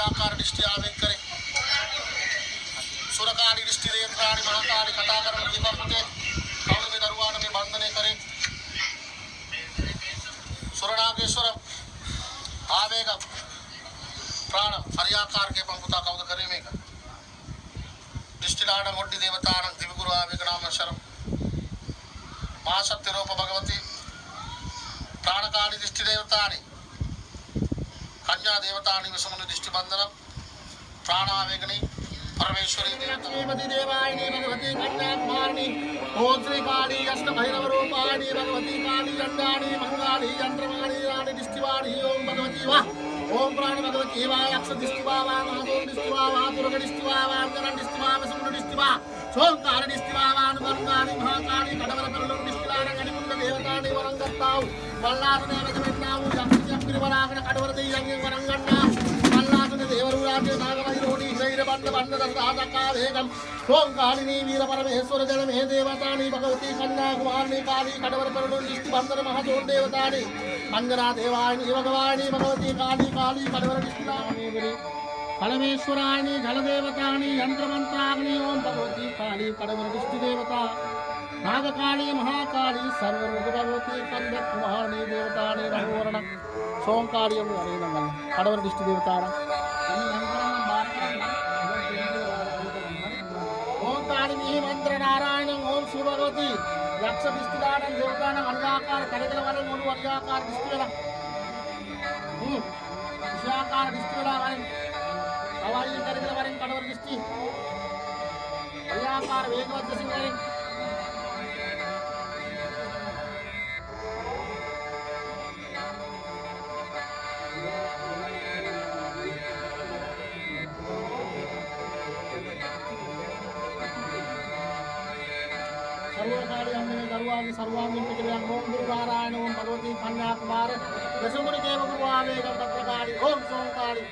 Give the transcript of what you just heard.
हरियाकार दृष्टि आवेग करे सुरकाली दृष्टि रेत्राणी महाकाली कटाकरण दीपमुते कौन में दरवान में बंधने करे सुरनागेश्वर आवेग प्राण हरियाकार के पंपुता कौन करे में दृष्टिलाड़ मोड्डी देवतान दिव्यगुरु आवेग नाम शरम महाशक्ति रूप भगवती प्राणकाली दृष्टि देवतानि कन्या देवतानि विषमुनि दृष्टि बंधनम प्राणावेगनी परमेश्वरी देवती देवायनी भगवती कन्या कुमारिणी ओम श्री काली अष्ट भैरव रूपाणी भगवती काली गंगाणी मंगाली यंत्रवाणी रानी दृष्टिवाणी ओम भगवती वा ओम प्राण भगवती वा यक्ष दृष्टिवा वा महादोम दृष्टिवा वा दुर्ग दृष्टिवा वा अंजन दृष्टिवा विष्णु दृष्टिवा सोमकार दृष्टिवा वा अनुगंगाणी महाकाली कड़वर परलुन दृष्टिवाण गणिमुंड देवतानि वरंगत्ताउ मल्लासुने वेदमेन्नाउ यक्ष कड़वर देयंगे वरंगन्ना मल्लासुने देवरु राज्य नागवैरोणी शैरबंध बंध दशदाका वेगम सोमकालिनी वीर परमेश्वर जलमे देवतानि भगवती कन्या कुमारिणी काली कड़वर परलुन दृष्टि बंधन महादोम देवतानि अंजना देवायनी भगवानी भगवती काली काली कड़वर दृष्टिलामणि परमेश्वरायनी जलदेवतानि यंत्रमंत्राग्नि ओम भगवती काली कड़वर दृष्टि देवता नागकाली महाकाली सर्वरूप भगवती कंद कुमारिणी देवतानि रघुवर्ण सोमकाली कड़वर दृष्टि देवता ओम कालिनी मंत्र नारायण ओम शिव भगवती यक्ष दृष्टिदान देवतान वर्गाकार कड़गल वरन मूడు वर्गाकार दृष्टिगल विषयाकार दृष्टिगल वरन हवाई कड़गल वरन कड़वर दृष्टि वर्गाकार वेगवत दृष्टि वरन सर्वकाली हमने दरवाजे सर्वांगी पितृ ओम गुरु नारायण ओम भगवती कन्या कुमार दशमुनि देव गुरु आवेग पत्रकाली ओम सोमकाली